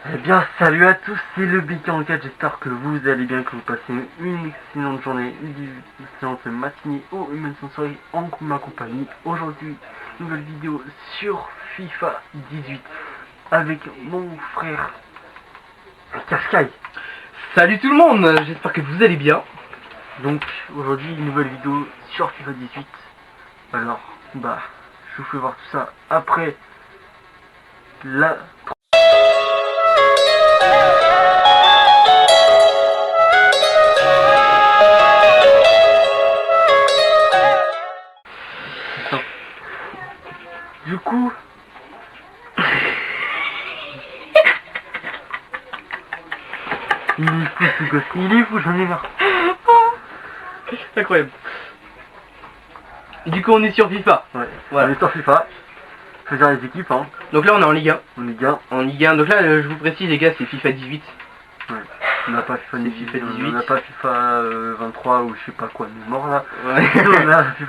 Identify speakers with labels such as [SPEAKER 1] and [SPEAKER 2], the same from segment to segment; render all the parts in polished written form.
[SPEAKER 1] Eh bien, salut à tous, c'est le BK4, j'espère que vous allez bien, que vous passez une excellente journée, une excellente matinée ou une excellente soirée en ma compagnie. Aujourd'hui, nouvelle vidéo sur FIFA 18 avec mon frère Cascaille.
[SPEAKER 2] Salut tout le monde, j'espère que vous allez bien.
[SPEAKER 1] Donc, aujourd'hui, une nouvelle vidéo sur FIFA 18. Alors, je vous fais voir tout ça après la... Du coup, il est fou ce gosse, il est fou, j'en ai marre.
[SPEAKER 2] Incroyable. Du coup on est sur FIFA.
[SPEAKER 1] Ouais,
[SPEAKER 2] voilà.
[SPEAKER 1] On est sur FIFA. Faisant les équipes, hein.
[SPEAKER 2] Donc là on est en Ligue 1.
[SPEAKER 1] En Ligue 1.
[SPEAKER 2] En Ligue 1, donc là je vous précise les gars, c'est FIFA 18.
[SPEAKER 1] Ouais. On n'a pas FIFA
[SPEAKER 2] 18.
[SPEAKER 1] On n'a pas FIFA 23 ou je sais pas quoi, mais mort là.
[SPEAKER 2] Ouais.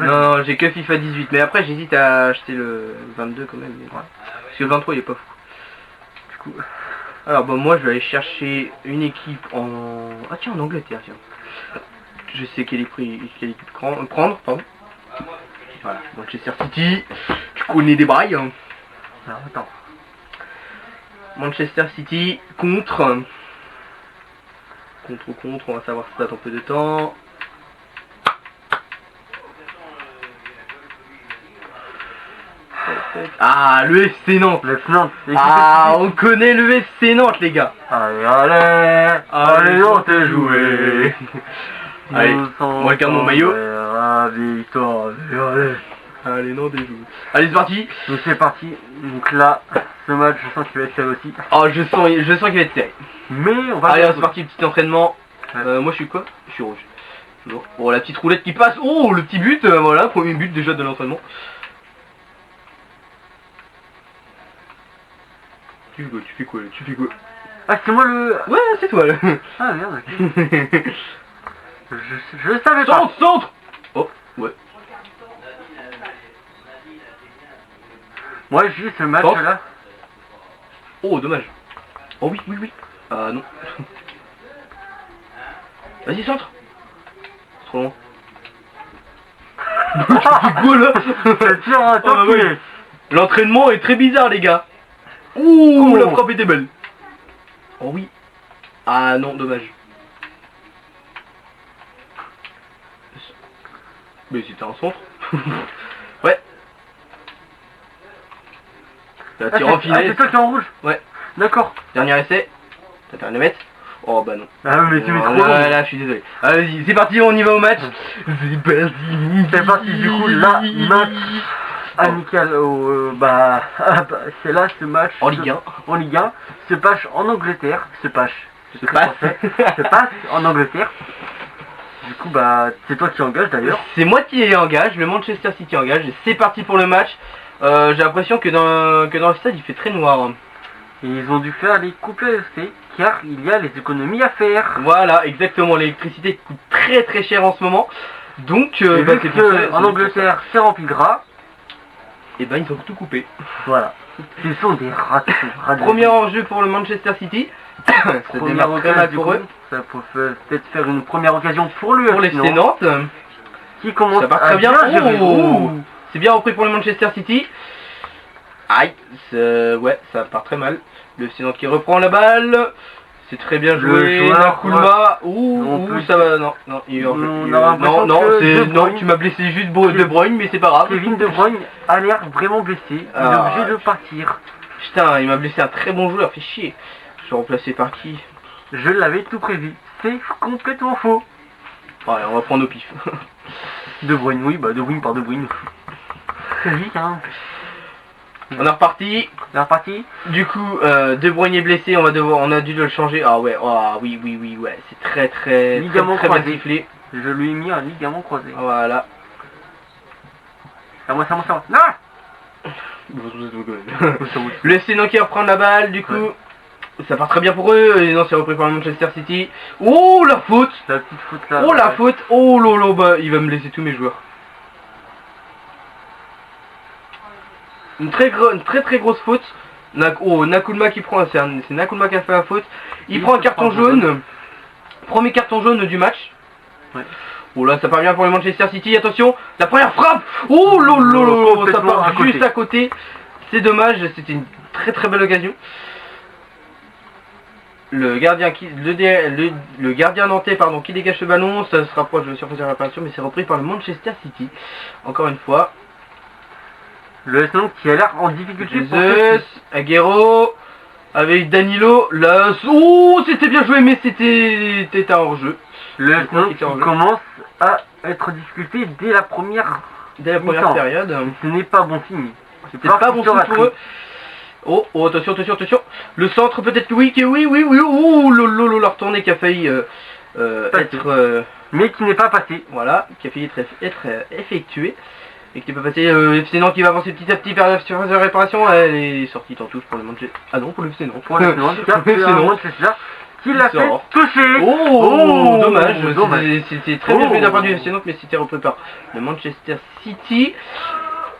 [SPEAKER 2] Non, j'ai que FIFA 18. Mais après j'hésite à acheter le 22 quand même. Mais... ouais. Parce que le 23 il est pas fou.
[SPEAKER 1] Du coup...
[SPEAKER 2] Alors bon, moi je vais aller chercher une équipe en... Ah tiens, en Angleterre, tiens. Je sais quelle équipe prendre, pardon. Voilà, Manchester City. Tu connais des brailles, hein.
[SPEAKER 1] Alors attends.
[SPEAKER 2] Manchester City contre, on va savoir si ça date un peu de temps. Ah, le FC Nantes.
[SPEAKER 1] Le FC Nantes.
[SPEAKER 2] Ah, on connaît le FC Nantes, les gars.
[SPEAKER 1] Allez, Nantes est joué.
[SPEAKER 2] Allez, moi je regarde mon maillot.
[SPEAKER 1] La victoire,
[SPEAKER 2] allez, Nantes est joué. Allez, c'est parti.
[SPEAKER 1] Donc c'est parti. Donc là, ce match, je sens qu'il va être serré aussi.
[SPEAKER 2] Oh, je sens qu'il va être serré.
[SPEAKER 1] Mais on va...
[SPEAKER 2] Allez, c'est parti, petit entraînement.
[SPEAKER 1] Ouais.
[SPEAKER 2] Moi je suis quoi? Je suis rouge. Bon, la petite roulette qui passe. Oh, le petit but, voilà, premier but déjà de l'entraînement. Tu fais quoi?
[SPEAKER 1] Ah, c'est moi le...
[SPEAKER 2] Ouais, c'est toi là.
[SPEAKER 1] Ah merde, ok. Je le savais pas.
[SPEAKER 2] Centre. Oh, ouais.
[SPEAKER 1] Moi j'ai ce match
[SPEAKER 2] Centre.
[SPEAKER 1] là.
[SPEAKER 2] Oh, dommage. Oh oui. Ah non. Vas-y, centre. Trop long. Tu fais quoi là?
[SPEAKER 1] Attends,
[SPEAKER 2] ouais. L'entraînement est très bizarre, les gars. Ouh, la frappe était belle. Oh oui. Ah non, dommage. Mais c'était un centre. Ouais. La tire en filet.
[SPEAKER 1] c'est toi qui es en rouge.
[SPEAKER 2] Ouais.
[SPEAKER 1] D'accord.
[SPEAKER 2] Dernier essai. T'as terminé de mettre. Oh bah non.
[SPEAKER 1] Ah mais tu mets trop long.
[SPEAKER 2] Là, je suis désolé. Vas-y, c'est parti, on y va au match.
[SPEAKER 1] C'est parti, du coup, là, match amical, c'est là ce match
[SPEAKER 2] en Ligue 1.
[SPEAKER 1] En Ligue 1, se passe en Angleterre, se passe en Angleterre. Du coup, c'est toi qui engage d'ailleurs.
[SPEAKER 2] C'est moi qui engage, le Manchester City engage. Et c'est parti pour le match. J'ai l'impression que dans le stade il fait très noir.
[SPEAKER 1] Et ils ont dû faire les coupures FC car il y a les économies à faire.
[SPEAKER 2] Voilà, exactement. L'électricité coûte très très cher en ce moment. Donc,
[SPEAKER 1] en Angleterre, c'est rempli de rats.
[SPEAKER 2] Et ben ils ont tout coupé.
[SPEAKER 1] Voilà. Ce sont des rats.
[SPEAKER 2] Premier enjeu pour le Manchester City. Ça démarre très mal pour eux.
[SPEAKER 1] Ça peut peut-être faire une première occasion pour le
[SPEAKER 2] FC Nantes.
[SPEAKER 1] Qui commence
[SPEAKER 2] ça part très bien. C'est bien repris pour le Manchester City. Aïe, ouais, ça part très mal. Le FC Nantes qui reprend la balle. C'est très bien joué. Nakulma. Ouh, ça va. Non, tu m'as blessé juste De Bruyne, mais c'est pas grave.
[SPEAKER 1] Kevin De Bruyne a l'air vraiment blessé. Il est obligé de partir.
[SPEAKER 2] Putain, il m'a blessé un très bon joueur. Fait chier. Je suis remplacé par qui?
[SPEAKER 1] Je l'avais tout prévu. C'est complètement faux.
[SPEAKER 2] Ouais, on va prendre au pif.
[SPEAKER 1] De Bruyne, oui, De Bruyne par De Bruyne. Très vite, hein.
[SPEAKER 2] On est reparti. Du coup, De Bruyne est blessé, on a dû le changer. Ah ouais, oui, ouais, c'est très mal sifflé.
[SPEAKER 1] Je lui ai mis un ligament croisé.
[SPEAKER 2] Voilà.
[SPEAKER 1] C'est moi. Non.
[SPEAKER 2] Le FC Nantes qui reprend la balle, du coup. Ouais. Ça part très bien pour eux. Et non, c'est repris par Manchester City. Oh, la faute.
[SPEAKER 1] La petite faute là.
[SPEAKER 2] Oh, la faute. Oh lolo, il va me laisser tous mes joueurs. Une très grosse faute. Nakulma qui prend, c'est Nakulma qui a fait la faute. Il prend un
[SPEAKER 1] se
[SPEAKER 2] carton
[SPEAKER 1] prend un
[SPEAKER 2] jaune. Premier carton jaune du match.
[SPEAKER 1] Ouais.
[SPEAKER 2] Oh là, ça part bien pour le Manchester City, attention, la première frappe. Oh lolo, ça
[SPEAKER 1] complètement
[SPEAKER 2] part
[SPEAKER 1] à côté.
[SPEAKER 2] juste à côté. C'est dommage, c'était une très belle occasion. Le gardien le gardien nantais qui dégage ce ballon, ça se rapproche de la surface de réparation, mais c'est repris par le Manchester City. Encore une fois.
[SPEAKER 1] Le Arsenal qui a l'air en difficulté pour
[SPEAKER 2] Jesus, Aguero, avec Danilo, là, oh, c'était bien joué, mais c'était un hors-jeu.
[SPEAKER 1] le Arsenal qui commence à être en difficulté dès la première
[SPEAKER 2] période.
[SPEAKER 1] Ce n'est pas bon signe.
[SPEAKER 2] C'est peut-être pas bon signe pour eux. Oh, attention. Le centre, peut-être que oui. Oh, lolo, la retournée qui a failli être...
[SPEAKER 1] mais qui n'est pas passé.
[SPEAKER 2] Voilà, qui a failli être effectué. Et qui n'est pas passé. FC Nantes qui va avancer petit à petit vers la surface de réparation. Elle est sortie en touche pour le Manchester. Ah non, pour le FC Nantes.
[SPEAKER 1] Pour le FC Nantes, qui l'a fait toucher.
[SPEAKER 2] Oh, dommage. C'était très bien joué de la part du FC Nantes, mais c'était repris par le Manchester City.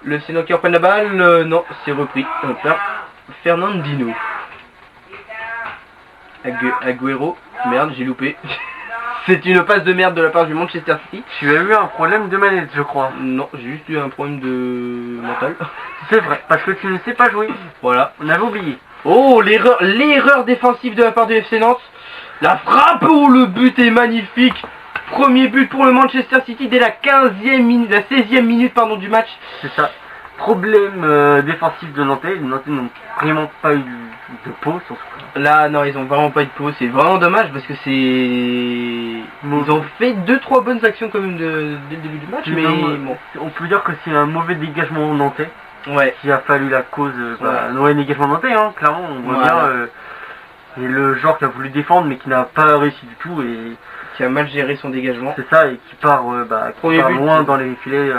[SPEAKER 2] Le FC Nantes qui reprend la balle. Non, c'est repris par Fernandinho. Aguero. Merde, j'ai loupé. C'est une passe de merde de la part du Manchester City.
[SPEAKER 1] Tu as eu un problème de manette, je crois.
[SPEAKER 2] Non, j'ai juste eu un problème de mental.
[SPEAKER 1] C'est vrai, parce que tu ne sais pas jouer.
[SPEAKER 2] Voilà.
[SPEAKER 1] On avait oublié.
[SPEAKER 2] Oh, l'erreur défensive de la part du FC Nantes. La frappe, oh, le but est magnifique. Premier but pour le Manchester City dès la 16e minute du match.
[SPEAKER 1] C'est ça. Problème défensif de Nantais. Les Nantais n'ont vraiment pas eu de peau sur ce coup.
[SPEAKER 2] Là, non, ils ont vraiment pas eu de peau. C'est vraiment dommage parce que Ils ont fait 2-3 bonnes actions quand même dès le début du match. Mais bon.
[SPEAKER 1] On peut dire que c'est un mauvais dégagement nantais.
[SPEAKER 2] Ouais.
[SPEAKER 1] Qui a fallu la cause. Ouais, dégagement nantais, hein, clairement. On voit bien. Et le joueur qui a voulu défendre mais qui n'a pas réussi du tout. Et
[SPEAKER 2] qui a mal géré son dégagement.
[SPEAKER 1] C'est ça, et qui part, loin dans les filets.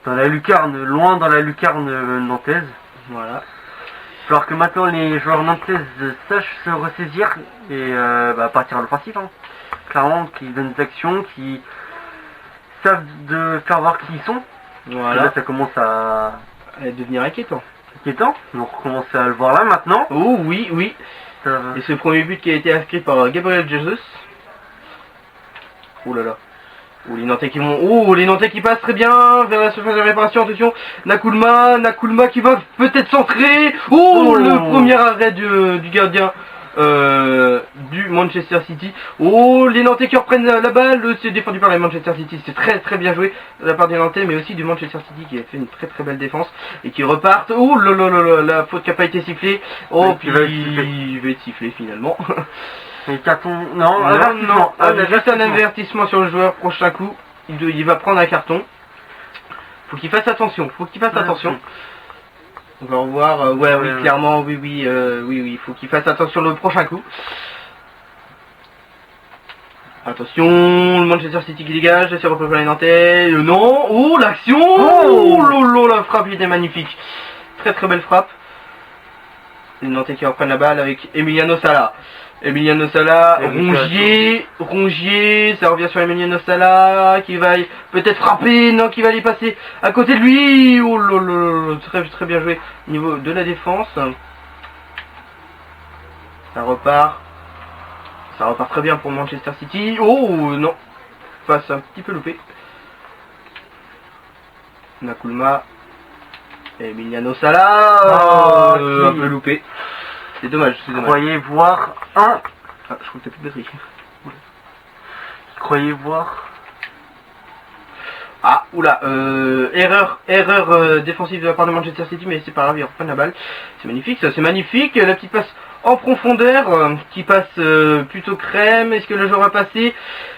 [SPEAKER 1] Dans la lucarne, loin dans la lucarne nantaise.
[SPEAKER 2] Voilà.
[SPEAKER 1] Alors que maintenant les joueurs nantais sachent se ressaisir et partir à l'offensive. Hein. Clairement, qui donnent des actions, qui savent de faire voir qui ils sont.
[SPEAKER 2] Voilà.
[SPEAKER 1] Et là, ça commence à
[SPEAKER 2] devenir inquiétant.
[SPEAKER 1] On recommence à le voir là maintenant.
[SPEAKER 2] Oh oui. Et ce premier but qui a été inscrit par Gabriel Jesus. Oh là là. Oh, les Nantais qui vont. Oh, les Nantais qui passent très bien vers la surface de réparation. Attention, Nakulma qui va peut-être centrer. Oh, le premier arrêt du gardien du Manchester City. Oh, les Nantais qui reprennent la balle. C'est défendu par les Manchester City. C'est très bien joué de la part des Nantais, mais aussi du Manchester City qui a fait une très belle défense et qui repartent. Oh la faute qui n'a pas été sifflée. Oh, puis il va être sifflé finalement.
[SPEAKER 1] Et carton, non,
[SPEAKER 2] juste un avertissement sur le joueur. Prochain coup, il va prendre un carton. Faut qu'il fasse attention. On va revoir. Clairement, oui. Faut qu'il fasse attention le prochain coup. Attention, le Manchester City qui dégage, c'est repris par les Nantais. Non, oh l'action. Oh la frappe était magnifique. Très belle frappe. Les Nantais qui reprennent la balle avec Emiliano Sala, Rongier, ça revient sur Emiliano Sala, qui va peut-être frapper, non, qui va aller passer à côté de lui. Oh là, très bien joué au niveau de la défense. Ça repart très bien pour Manchester City. Oh non, passe un petit peu loupé. Nakulma. Emiliano Sala, un peu loupé. C'est dommage.
[SPEAKER 1] Croyez voir un.
[SPEAKER 2] Ah, je crois que t'as plus de batterie.
[SPEAKER 1] Croyez voir.
[SPEAKER 2] Ah, oula, erreur défensive de la part de Manchester City, mais c'est pas grave, il reprend la balle. C'est magnifique, ça, c'est magnifique. La petite passe en profondeur, qui passe plutôt crème. Est-ce que le joueur va passer?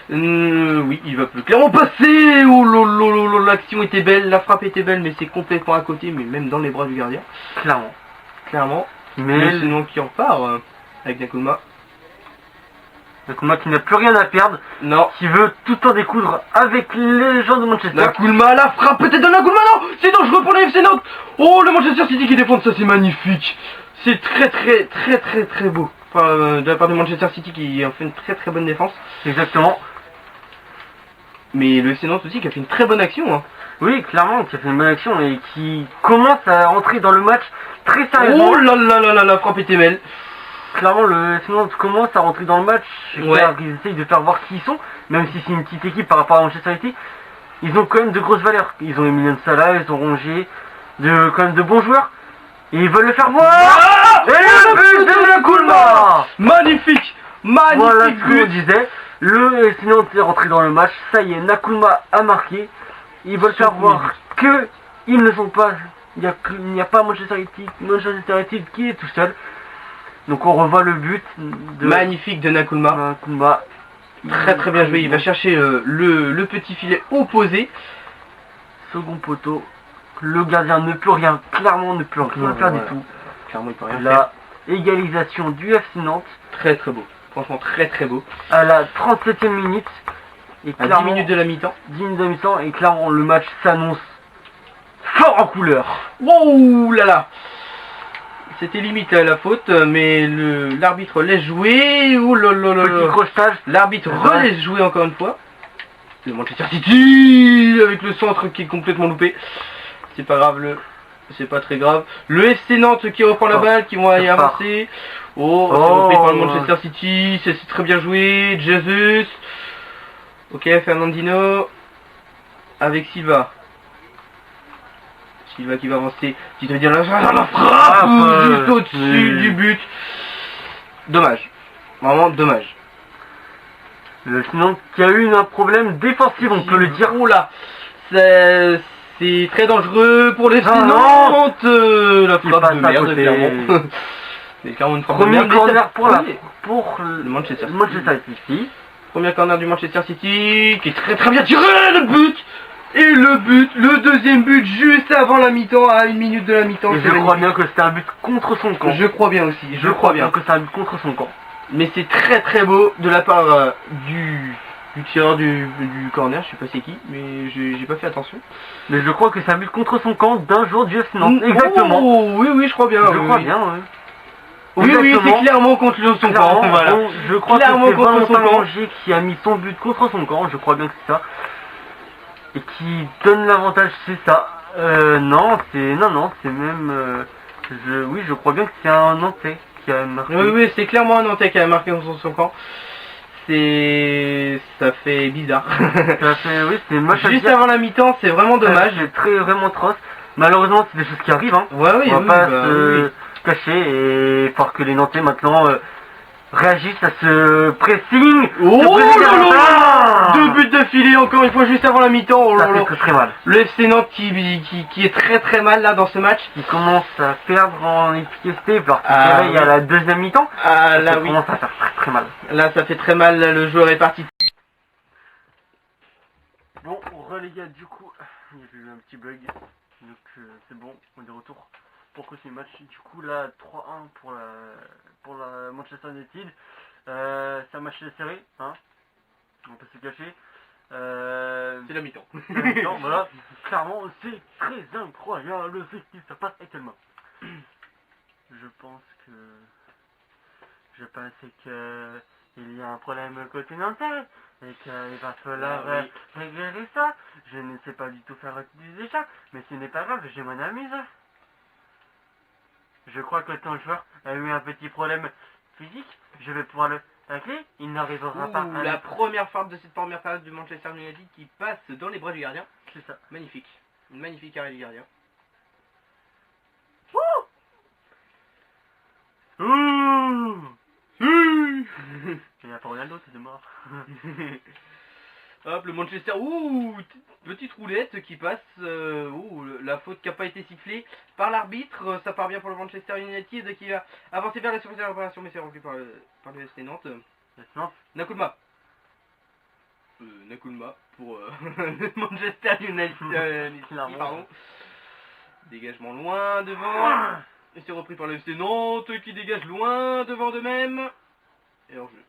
[SPEAKER 2] Oui, il va clairement passer. Oh lolo, l'action était belle, la frappe était belle, mais c'est complètement à côté, mais même dans les bras du gardien. Clairement. Mais sinon qui en repart avec Nakulma.
[SPEAKER 1] Nakulma qui n'a plus rien à perdre.
[SPEAKER 2] Non.
[SPEAKER 1] Qui veut tout en découdre avec les gens de Manchester.
[SPEAKER 2] Nakulma, la frappe peut-être de Nakulma, non. C'est dangereux pour la FC Nantes. Oh, le Manchester City qui défend, ça c'est magnifique. C'est très beau. Enfin, de la part du Manchester City qui a fait une très bonne défense.
[SPEAKER 1] Exactement.
[SPEAKER 2] Mais le FC Nantes aussi qui a fait une très bonne action. Hein.
[SPEAKER 1] Oui, clairement, qui a fait une bonne action et qui commence à entrer dans le match très sérieusement.
[SPEAKER 2] Oh là là là là, la frappe était belle.
[SPEAKER 1] Clairement, le Nantes commence à rentrer dans le match.
[SPEAKER 2] Ouais.
[SPEAKER 1] Ils essayent de faire voir qui ils sont, même si c'est une petite équipe par rapport à Manchester City. Ils ont quand même de grosses valeurs. Ils ont Emiliano Sala, ils ont Rongier, quand même de bons joueurs. Et ils veulent le faire voir. Et le but de Nakoulma.
[SPEAKER 2] Magnifique. Magnifique
[SPEAKER 1] Voilà ce qu'on
[SPEAKER 2] but.
[SPEAKER 1] disait. Le Nantes est rentré dans le match. Ça y est, Nakoulma a marqué. Ils veulent faire voir que ils ne sont pas. Il n'y a pas Manchester City qui est tout seul. Donc on revoit le but de
[SPEAKER 2] Magnifique de Nakoulma.
[SPEAKER 1] Nakoulma.
[SPEAKER 2] Très très bien joué. Il va chercher le petit filet opposé.
[SPEAKER 1] Second poteau. Le gardien ne peut rien. Clairement ne peut rien faire du tout.
[SPEAKER 2] Clairement il peut rien faire.
[SPEAKER 1] La égalisation du FC Nantes.
[SPEAKER 2] Très très beau. Franchement très très beau.
[SPEAKER 1] À la 37e minute. Et
[SPEAKER 2] À 10 minutes de la mi-temps.
[SPEAKER 1] 10 minutes de la mi-temps. Et clairement le match s'annonce fort en couleur.
[SPEAKER 2] Wow là là. C'était limite à la faute, mais l'arbitre laisse jouer. Ouh là là là
[SPEAKER 1] Petit
[SPEAKER 2] là.
[SPEAKER 1] crochetage.
[SPEAKER 2] L'arbitre relaisse jouer encore une fois. Le Manchester City avec le centre qui est complètement loupé. C'est pas grave, c'est pas très grave. Le FC Nantes qui reprend la balle, qui vont y avancer. Oh, c'est repris par le Manchester City, c'est très bien joué. Jesus. Ok, Fernandinho. Avec Silva. Silva qui va avancer. Qui doit dire la frappe juste au-dessus du but. Dommage. Vraiment dommage.
[SPEAKER 1] Le Nantes qui a eu un problème défensif, on peut le dire.
[SPEAKER 2] Oula, c'est très dangereux pour les Nantes. La frappe de merde, clairement. C'est clairement une frappe de merde.
[SPEAKER 1] Premier corner pour le
[SPEAKER 2] Manchester
[SPEAKER 1] City.
[SPEAKER 2] Premier corner du Manchester City qui est très très bien tiré, le but. Et le deuxième but juste avant la mi-temps, à 1 minute de la mi-temps.
[SPEAKER 1] Et je crois bien que c'était un but contre son camp.
[SPEAKER 2] Je crois bien aussi, je crois bien
[SPEAKER 1] que c'est un but contre son camp.
[SPEAKER 2] Mais c'est très très beau de la part du tireur du corner, je sais pas c'est qui, mais j'ai pas fait attention.
[SPEAKER 1] Mais je crois que c'est un but contre son camp d'un jour du FC Nantes. Exactement.
[SPEAKER 2] Oh, oui, je crois bien.
[SPEAKER 1] Je crois bien, oui.
[SPEAKER 2] Oui, c'est clairement contre son camp. Voilà.
[SPEAKER 1] Je crois
[SPEAKER 2] clairement
[SPEAKER 1] que c'est
[SPEAKER 2] contre son camp.
[SPEAKER 1] Rongier qui a mis son but contre son camp, je crois bien que c'est ça. Et qui donne l'avantage, c'est ça. Non, c'est même. Oui, je crois bien que c'est un Nantais qui a marqué.
[SPEAKER 2] Oui, c'est clairement un Nantais qui a marqué contre son camp. Ça fait bizarre.
[SPEAKER 1] Oui, c'est moche à dire.
[SPEAKER 2] Juste avant la mi-temps, c'est vraiment dommage.
[SPEAKER 1] C'est vraiment atroce. Malheureusement, c'est des choses qui arrivent. Hein.
[SPEAKER 2] Ouais, oui,
[SPEAKER 1] on va pas se cacher et voir que les Nantais maintenant réagissent à ce pressing.
[SPEAKER 2] Oh là là, 2 buts d'affilée encore une fois juste avant la mi-temps. Oh là là.
[SPEAKER 1] Ça fait très mal.
[SPEAKER 2] Le FC Nantes qui est très très mal là dans ce match.
[SPEAKER 1] Il commence à perdre en efficacité parce qu'il se réveille à la deuxième mi-temps.
[SPEAKER 2] Ah là
[SPEAKER 1] ça
[SPEAKER 2] oui.
[SPEAKER 1] commence à faire très très mal.
[SPEAKER 2] Là ça fait très mal, là, le joueur est parti.
[SPEAKER 1] Bon, les gars, du coup, il y a eu un petit bug. Donc c'est bon, on est de retour pour continuer le match. Du coup là 3-1 pour la Manchester United. C'est un match de série, hein. On peut se cacher.
[SPEAKER 2] C'est la mi-temps.
[SPEAKER 1] Voilà, clairement c'est très incroyable ce qui se passe actuellement. Je pense que il y a un problème côté nantais et qu'il va falloir régler ça. Je ne sais pas du tout faire utiliser ça, mais ce n'est pas grave, je m'en amuse. Je crois que ton joueur a eu un petit problème physique, je vais pouvoir le tacler, il n'arrivera pas à...
[SPEAKER 2] La première frappe de cette première phase du Manchester United qui passe dans les bras du gardien.
[SPEAKER 1] C'est ça.
[SPEAKER 2] Magnifique. Une magnifique arrêt du gardien.
[SPEAKER 1] Il n'y a pas Ronaldo, c'est de mort.
[SPEAKER 2] Hop, le Manchester, petite roulette qui passe, la faute qui n'a pas été sifflée par l'arbitre, ça part bien pour le Manchester United qui va avancer vers la surface de la réparation, mais c'est rempli par le FC Nantes. Nakoulma. Nakoulma pour le Manchester United, pardon. Dégagement loin devant, et c'est repris par le FC Nantes qui dégage loin devant de même, et hors-jeu.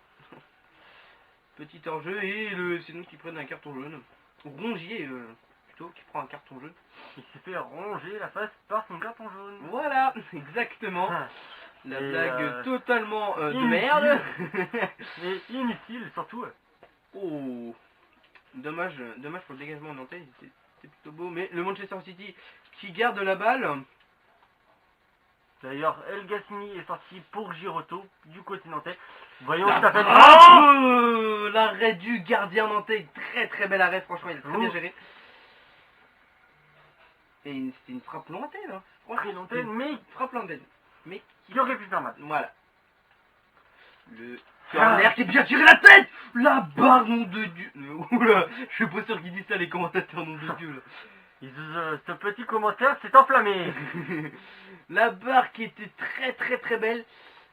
[SPEAKER 2] Petit hors-jeu et c'est nous qui prennent un carton jaune. Rongier plutôt qui prend un carton jaune.
[SPEAKER 1] Il s'est fait ronger la face par son carton jaune.
[SPEAKER 2] Voilà, exactement. La blague totalement de merde.
[SPEAKER 1] Et inutile surtout.
[SPEAKER 2] Oh, dommage pour le dégagement nantais, c'était c'est plutôt beau. Mais le Manchester City qui garde la balle.
[SPEAKER 1] D'ailleurs, El Ghassemi est sorti pour Giroto du côté nantais. Voyons
[SPEAKER 2] La
[SPEAKER 1] ça fait
[SPEAKER 2] frappe, l'arrêt du gardien nantais, très très bel arrêt, franchement il a très bien géré. Et c'était une frappe lointaine, hein.
[SPEAKER 1] très lointaine, mais
[SPEAKER 2] frappe lointaine. Mais
[SPEAKER 1] qui aurait pu faire mal.
[SPEAKER 2] voilà. Le corner qui est bien tiré la tête. La barre, nom de Dieu. Oula, je suis pas sûr qu'ils disent ça les commentateurs, nom de Dieu là.
[SPEAKER 1] Ce petit commentaire s'est enflammé.
[SPEAKER 2] La barre qui était très très très belle.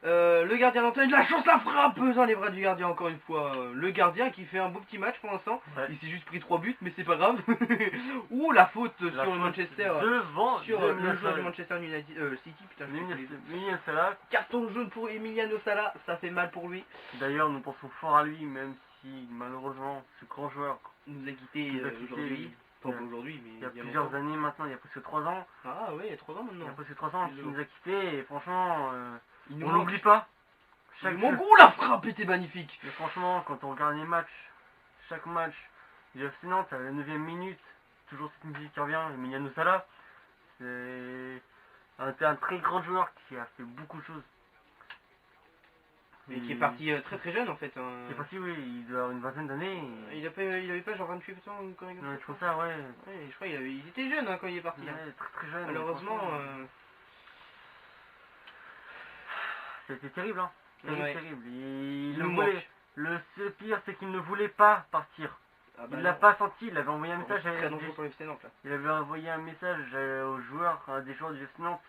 [SPEAKER 2] Le gardien nantais a de la chance, la frappe dans les bras du gardien encore une fois. Le gardien qui fait un beau petit match pour l'instant.
[SPEAKER 1] Ouais.
[SPEAKER 2] Il s'est juste pris 3 buts mais c'est pas grave. Ouh la faute sur le Manchester.
[SPEAKER 1] Devant
[SPEAKER 2] Sur le joueur du Manchester United City. Putain,
[SPEAKER 1] Emiliano Sala.
[SPEAKER 2] carton jaune pour Emiliano Sala, ça fait mal pour lui.
[SPEAKER 1] D'ailleurs nous pensons fort à lui même si malheureusement ce grand joueur
[SPEAKER 2] Il nous a quitté aujourd'hui. Pas aujourd'hui mais
[SPEAKER 1] il y a plusieurs années maintenant, il y a presque 3 ans.
[SPEAKER 2] Ah ouais, il y a 3 ans maintenant.
[SPEAKER 1] Il y a presque 3 ans qu'il nous a quittés et franchement
[SPEAKER 2] Il nous
[SPEAKER 1] on n'oublie pas.
[SPEAKER 2] Mon goût, la frappe était magnifique.
[SPEAKER 1] Mais franchement, quand on regarde les matchs, chaque match du FC Nantes à la 9ème minute, toujours cette musique qui revient, Emiliano Sala, c'est un très grand joueur qui a fait beaucoup de choses.
[SPEAKER 2] Et qui est parti très très jeune en fait.
[SPEAKER 1] Il est parti, oui, il doit avoir une vingtaine d'années.
[SPEAKER 2] Il avait pas genre 28 ans quand il est
[SPEAKER 1] Ouais, je pense ça, ouais.
[SPEAKER 2] Ouais, je crois qu'il était jeune hein, quand il est parti.
[SPEAKER 1] Ouais,
[SPEAKER 2] Hein.
[SPEAKER 1] très très jeune.
[SPEAKER 2] Malheureusement.
[SPEAKER 1] C'était terrible, hein.
[SPEAKER 2] Ouais.
[SPEAKER 1] Terrible. Il
[SPEAKER 2] nous
[SPEAKER 1] le voulait. Le pire, c'est qu'il ne voulait pas partir.
[SPEAKER 2] Ah bah
[SPEAKER 1] Il l'a
[SPEAKER 2] non.
[SPEAKER 1] pas senti, il avait envoyé un message
[SPEAKER 2] Très dangereux pour le FC Nantes là.
[SPEAKER 1] Il avait envoyé un message aux joueurs, à des joueurs du FC Nantes,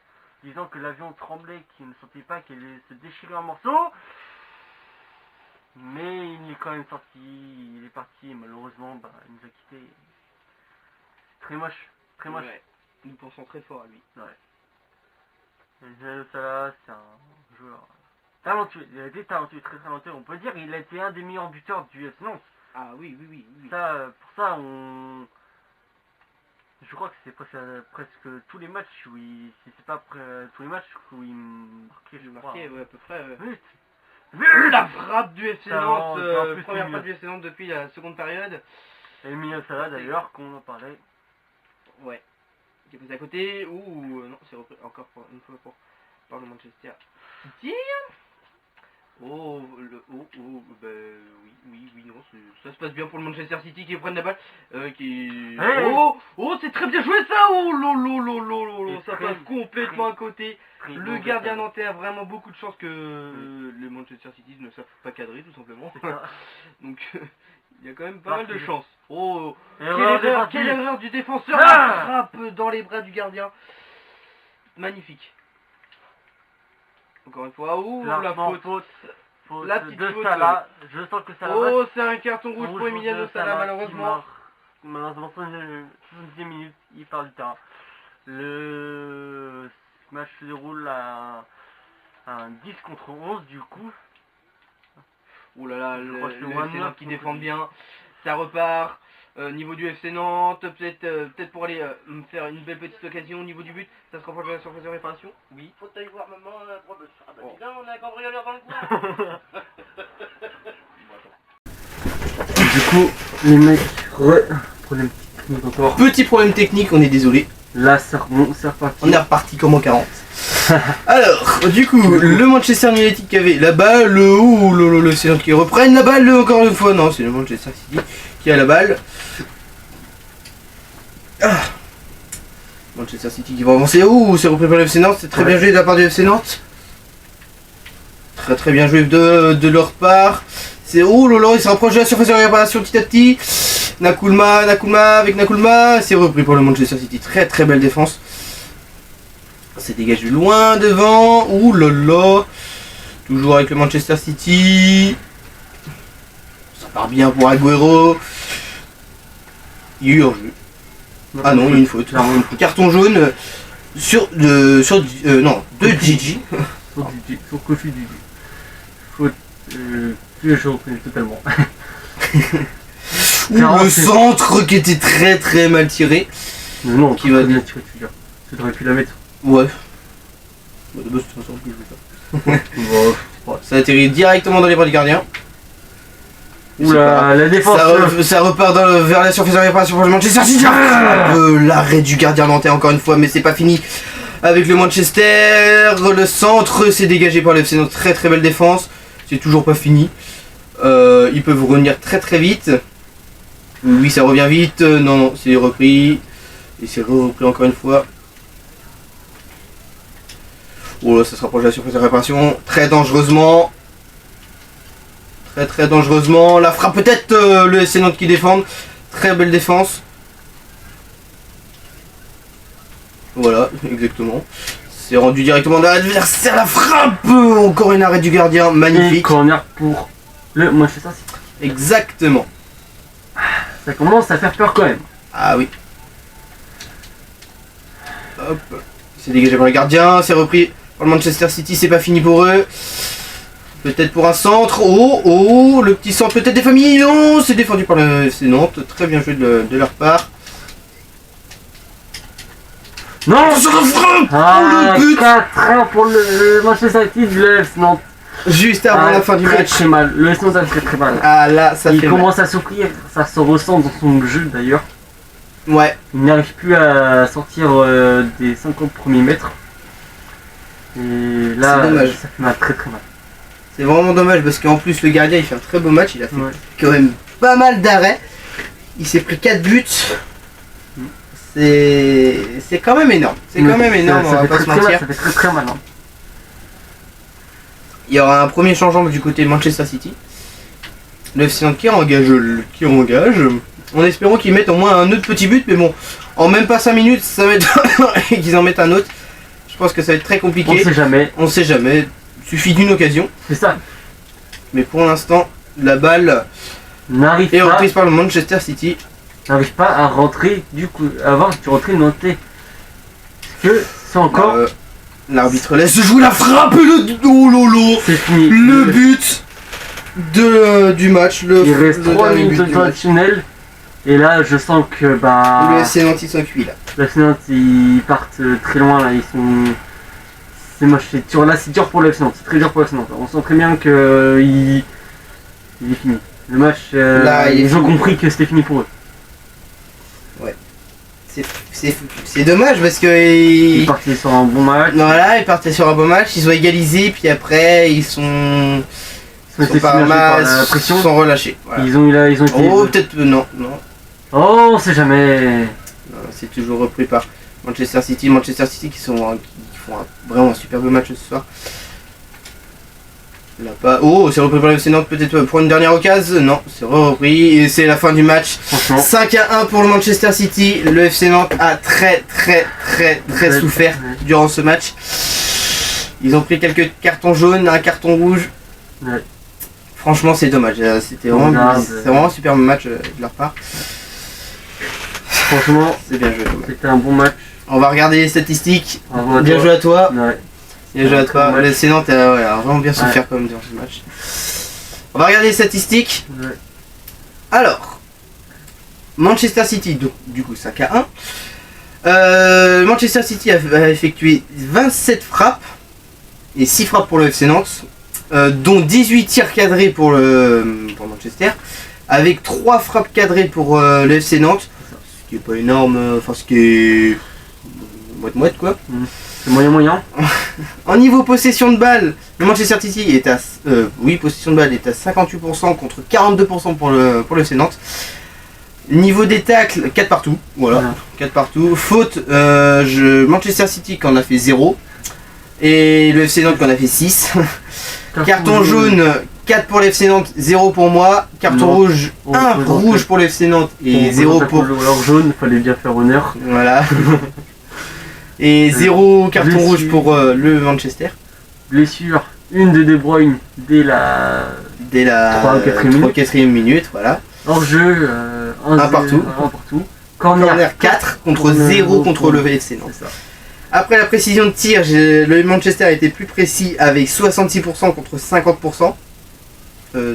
[SPEAKER 1] disant que l'avion tremblait, qu'il ne sentait pas qu'il allait se déchirer en morceaux. Mais il est quand même sorti, il est parti et malheureusement bah, il nous a quittés. Très moche, très moche.
[SPEAKER 2] Ouais. Nous pensons très fort à lui.
[SPEAKER 1] Emiliano Sala, c'est un joueur talentueux, il a été talentueux, très talentueux. On peut dire qu'il a été un des meilleurs buteurs du FC Nantes.
[SPEAKER 2] Ah oui.
[SPEAKER 1] Ça, pour ça, je crois que c'est presque tous les matchs où il... Si c'est pas tous les matchs où il marquait, je crois.
[SPEAKER 2] Ouais, à peu près.
[SPEAKER 1] But.
[SPEAKER 2] La frappe du FC
[SPEAKER 1] Ça,
[SPEAKER 2] Nantes,
[SPEAKER 1] en plus,
[SPEAKER 2] première
[SPEAKER 1] c'est
[SPEAKER 2] frappe du FC Nantes depuis la seconde période.
[SPEAKER 1] Et Emiliano Sala d'ailleurs, qu'on en parlait.
[SPEAKER 2] Ouais. Qui est passé à côté, non, c'est repris encore une fois par le Manchester City. Bah oui, non, ça se passe bien pour le Manchester City qui prennent la balle,
[SPEAKER 1] Hey.
[SPEAKER 2] c'est très bien joué ça,
[SPEAKER 1] Et
[SPEAKER 2] ça
[SPEAKER 1] très,
[SPEAKER 2] passe complètement à côté.
[SPEAKER 1] très
[SPEAKER 2] Le
[SPEAKER 1] bon
[SPEAKER 2] gardien
[SPEAKER 1] détail.
[SPEAKER 2] nantais a vraiment beaucoup de chance que le Manchester City ne savent pas cadrer tout simplement. Donc il y a quand même pas mal de chance. Quelle erreur du défenseur, la frappe dans les bras du gardien. Magnifique. Encore une fois, la faute. La petite
[SPEAKER 1] de
[SPEAKER 2] faute.
[SPEAKER 1] Salah. Je sens que Salah.
[SPEAKER 2] C'est un carton rouge pour Emiliano Sala malheureusement.
[SPEAKER 1] Malheureusement, 70e minute, il part du terrain. Le match se déroule à un 10 contre 11 du coup.
[SPEAKER 2] Ouh là là,
[SPEAKER 1] Je
[SPEAKER 2] le
[SPEAKER 1] crois que c'est
[SPEAKER 2] FC Nantes qui
[SPEAKER 1] One-Up
[SPEAKER 2] défend bien. Ça repart. Niveau du FC Nantes, peut-être pour aller faire une belle petite occasion au niveau du but, ça se rapproche de la surface de réparation. Oui.
[SPEAKER 3] Faut aller voir maman, ah bah
[SPEAKER 2] Oh.
[SPEAKER 3] dis donc, on a un cambrioleur dans le coin.
[SPEAKER 1] Du coup, les mecs, problème technique encore.
[SPEAKER 2] Petit problème technique, on est désolé.
[SPEAKER 1] Là, c'est reparti.
[SPEAKER 2] On est reparti comme en 40. Alors, du coup, le Manchester United qui avait la balle, le FC Nantes qui reprennent la balle encore une fois. Non, c'est le Manchester City qui a la balle. Manchester City qui va avancer. C'est repris par le FC Nantes. C'est très bien joué de la part du FC Nantes. Très bien joué de leur part. C'est il se rapproche de la surface de réparation petit à petit. Nakulma avec Nakulma. C'est repris pour le Manchester City. Très belle défense. C'est dégagé loin devant. Toujours avec le Manchester City. Ça part bien pour Agüero. Il y a eu hors-jeu. Ah non, il y a une faute. Carton jaune de Gigi.
[SPEAKER 1] Sur Kofi Didi. Faute. Je reconnais totalement.
[SPEAKER 2] Le centre qui était très mal tiré.
[SPEAKER 1] Non,
[SPEAKER 2] qui va
[SPEAKER 1] bien tiré, tu veux dire. Tu aurais pu la mettre.
[SPEAKER 2] Ouais. De base, c'est un centre que je veux pas. Ça atterrit directement dans les bras du gardien.
[SPEAKER 1] Oula, la défense.
[SPEAKER 2] Ça repart vers la surface de réparation pour le Manchester City. L'arrêt du gardien nantais encore une fois, mais c'est pas fini. Avec le Manchester, le centre s'est dégagé par le FC Nantes. Très très belle défense. C'est toujours pas fini. Ils peuvent revenir très très vite. Oui, ça revient vite. Non, c'est repris. Et c'est repris encore une fois. Oh là, ça se rapproche de la surface de réparation. Très dangereusement. Très dangereusement. La frappe peut-être le FC Nantes qui défend. Très belle défense. Voilà, exactement. C'est rendu directement dans l'adversaire. La frappe. Encore une arrêt du gardien. Magnifique.
[SPEAKER 1] Et corner pour le Manchester City.
[SPEAKER 2] Exactement.
[SPEAKER 1] Ça commence à faire peur quand même.
[SPEAKER 2] Ah oui. Hop. C'est dégagé par le gardien. C'est repris par le Manchester City. C'est pas fini pour eux. Peut-être pour un centre. Oh, le petit centre peut-être des familles. Non, c'est défendu par le FC Nantes. Très bien joué de leur part.
[SPEAKER 1] Non,
[SPEAKER 2] sur le front.
[SPEAKER 1] Ah,
[SPEAKER 2] Le but.
[SPEAKER 1] 4-1 pour le Manchester City, le FC Nantes.
[SPEAKER 2] Juste avant la fin du match.
[SPEAKER 1] Très mal. Le FC Nantes a fait très mal.
[SPEAKER 2] Ah là, ça
[SPEAKER 1] Il
[SPEAKER 2] fait
[SPEAKER 1] commence à souffrir. Ça se ressent dans son jeu d'ailleurs.
[SPEAKER 2] mal. Ouais.
[SPEAKER 1] Il n'arrive plus à sortir des 50 premiers mètres. Et là,
[SPEAKER 2] C'est dommage.
[SPEAKER 1] ça fait mal, très mal.
[SPEAKER 2] C'est vraiment dommage parce qu'en plus le gardien il fait un très beau match. Il a fait
[SPEAKER 1] Ouais.
[SPEAKER 2] quand même pas mal d'arrêts. Il s'est pris 4 buts. C'est quand même énorme. C'est quand même énorme, on
[SPEAKER 1] Ça
[SPEAKER 2] va
[SPEAKER 1] fait
[SPEAKER 2] pas se
[SPEAKER 1] très mal,
[SPEAKER 2] mentir.
[SPEAKER 1] ça fait très mal. Hein.
[SPEAKER 2] Il y aura un premier changement du côté Manchester City. Le FC Nantes qui engage. En espérant qu'ils mettent au moins un autre petit but. Mais bon, en même pas 5 minutes, ça va être et qu'ils en mettent un autre. Je pense que ça va être très compliqué.
[SPEAKER 1] On sait jamais.
[SPEAKER 2] On sait jamais. Suffit d'une occasion.
[SPEAKER 1] C'est ça.
[SPEAKER 2] Mais pour l'instant, la balle
[SPEAKER 1] N'arrive
[SPEAKER 2] est
[SPEAKER 1] pas,
[SPEAKER 2] reprise par le Manchester City.
[SPEAKER 1] n'arrive pas à rentrer du coup, à avoir du rentrée nantais. Parce que c'est encore.
[SPEAKER 2] L'arbitre laisse jouer la frappe. Oh lolo.
[SPEAKER 1] C'est fini.
[SPEAKER 2] Le but du match.
[SPEAKER 1] Il reste
[SPEAKER 2] le
[SPEAKER 1] 3
[SPEAKER 2] dernier
[SPEAKER 1] minutes
[SPEAKER 2] but du match.
[SPEAKER 1] additionnelles. Et là, je sens que
[SPEAKER 2] Le FC Nantes ils sont cuits là.
[SPEAKER 1] la Nantes ils partent très loin là. Ils sont. C'est moche. C'est dur. Là, c'est dur pour le FC Nantes. C'est très dur pour le FC Nantes. On sent très bien que il est fini. Le match.
[SPEAKER 2] Là, il est
[SPEAKER 1] ils ont
[SPEAKER 2] fini.
[SPEAKER 1] compris que c'était fini pour eux.
[SPEAKER 2] C'est dommage parce que
[SPEAKER 1] Ils partaient sur un bon match.
[SPEAKER 2] voilà, ils partaient sur un bon match, ils ont égalisé, puis après ils sont
[SPEAKER 1] Ils ont été submergés par la pression.
[SPEAKER 2] sont relâchés. Voilà.
[SPEAKER 1] Ils ont été.
[SPEAKER 2] Oh peut-être non.
[SPEAKER 1] Oh, on sait jamais.
[SPEAKER 2] Non, c'est toujours repris par Manchester City qui font vraiment un superbe match ce soir. Là, pas. Oh, c'est repris par le FC Nantes peut-être pour une dernière occasion. Non, c'est repris et c'est la fin du match.
[SPEAKER 1] Franchement.
[SPEAKER 2] 5-1 pour le Manchester City. Le FC Nantes a très souffert durant ce match. Ils ont pris quelques cartons jaunes, un carton rouge.
[SPEAKER 1] Ouais.
[SPEAKER 2] Franchement, c'est dommage. C'était vraiment un superbe match de leur part.
[SPEAKER 1] Franchement,
[SPEAKER 2] C'est bien joué quand même.
[SPEAKER 1] c'était un bon match.
[SPEAKER 2] On va regarder les statistiques.
[SPEAKER 1] Bravo à
[SPEAKER 2] Bien
[SPEAKER 1] toi.
[SPEAKER 2] joué à toi.
[SPEAKER 1] Ouais.
[SPEAKER 2] Bien joué à
[SPEAKER 1] Un très bon
[SPEAKER 2] toi.
[SPEAKER 1] match.
[SPEAKER 2] Le FC Nantes a vraiment bien souffert quand même durant ce match. On va regarder les statistiques.
[SPEAKER 1] Ouais.
[SPEAKER 2] Alors, Manchester City, du coup 5-1. Manchester City a effectué 27 frappes et 6 frappes pour le FC Nantes, dont 18 tirs cadrés pour Manchester, avec 3 frappes cadrées pour le FC Nantes, ce qui est pas énorme, enfin ce qui est moite quoi.
[SPEAKER 1] C'est moyen.
[SPEAKER 2] En niveau possession de balle, le Manchester City est à possession de balle est à 58% contre 42% pour le FC Nantes. Niveau des tacles, 4 partout. Voilà, 4 partout. Faute, Manchester City qui en a fait 0. Et le FC Nantes qui en a fait 6. Carton jaune, 4 pour le FC Nantes, 0 pour moi. Carton rouge, 1 rouge pour le FC Nantes et 0 pour...
[SPEAKER 1] leur jaune, fallait bien faire honneur.
[SPEAKER 2] Voilà. Et 0 carton rouge pour le Manchester.
[SPEAKER 1] Blessure, une de De Bruyne dès la 3 ou
[SPEAKER 2] 4ème minute, voilà.
[SPEAKER 1] hors jeu,
[SPEAKER 2] Un partout. Corner 4 contre 0 contre le FC Nantes.
[SPEAKER 1] C'est ça.
[SPEAKER 2] Après la précision de tir, le Manchester a été plus précis avec 66% contre 50%.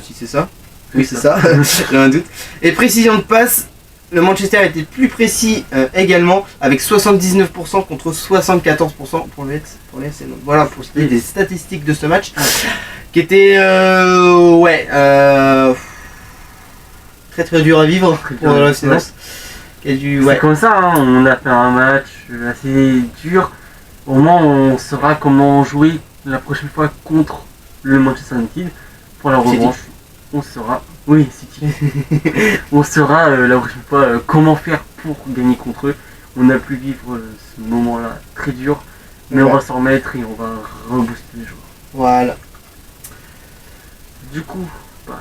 [SPEAKER 2] Si c'est ça. Oui, c'est ça, j'ai un doute. Et précision de passe, le Manchester a été plus précis également avec 79% contre 74% pour le FC Nantes. Voilà pour ce qui est des statistiques de ce match qui était
[SPEAKER 4] très dur à vivre
[SPEAKER 1] Très
[SPEAKER 4] pour
[SPEAKER 1] dur,
[SPEAKER 4] la
[SPEAKER 1] ouais.
[SPEAKER 4] séance. Et du,
[SPEAKER 1] C'est
[SPEAKER 4] ouais.
[SPEAKER 1] comme ça, hein, on a fait un match assez dur. Au moins, on saura comment jouer la prochaine fois contre le Manchester United. Pour la
[SPEAKER 4] City.
[SPEAKER 1] revanche, on saura. Oui, City. On saura la prochaine fois comment faire pour gagner contre eux. On a pu vivre ce moment-là très dur, mais
[SPEAKER 4] Ouais.
[SPEAKER 1] on va s'en remettre et on va rebooster les joueurs.
[SPEAKER 4] Voilà.
[SPEAKER 1] Du coup, bah,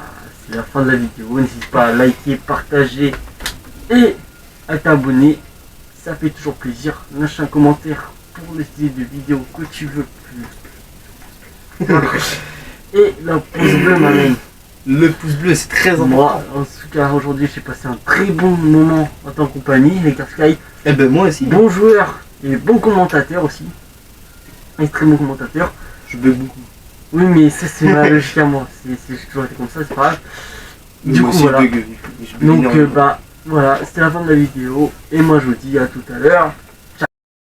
[SPEAKER 1] c'est la fin de la vidéo. N'hésite pas à liker, partager et à t'abonner. Ça fait toujours plaisir. Lâche un commentaire pour le style de vidéo que tu veux. Et la pouce bleue, ma main.
[SPEAKER 4] Le pouce bleu, c'est très important.
[SPEAKER 1] Moi, en tout cas, aujourd'hui, j'ai passé un très bon moment en tant compagnie avec Sky.
[SPEAKER 4] Eh ben moi aussi.
[SPEAKER 1] Bon joueur et bon commentateur aussi. Un très bon commentateur.
[SPEAKER 4] Je bug beaucoup.
[SPEAKER 1] Oui, mais ça, c'est ma logique à moi. J'ai toujours été comme ça, c'est pas grave. Du
[SPEAKER 4] Moi
[SPEAKER 1] coup,
[SPEAKER 4] aussi,
[SPEAKER 1] voilà.
[SPEAKER 4] je bug
[SPEAKER 1] Donc,
[SPEAKER 4] énormément.
[SPEAKER 1] bah, voilà, c'était la fin de la vidéo. Et moi, je vous dis à tout à l'heure.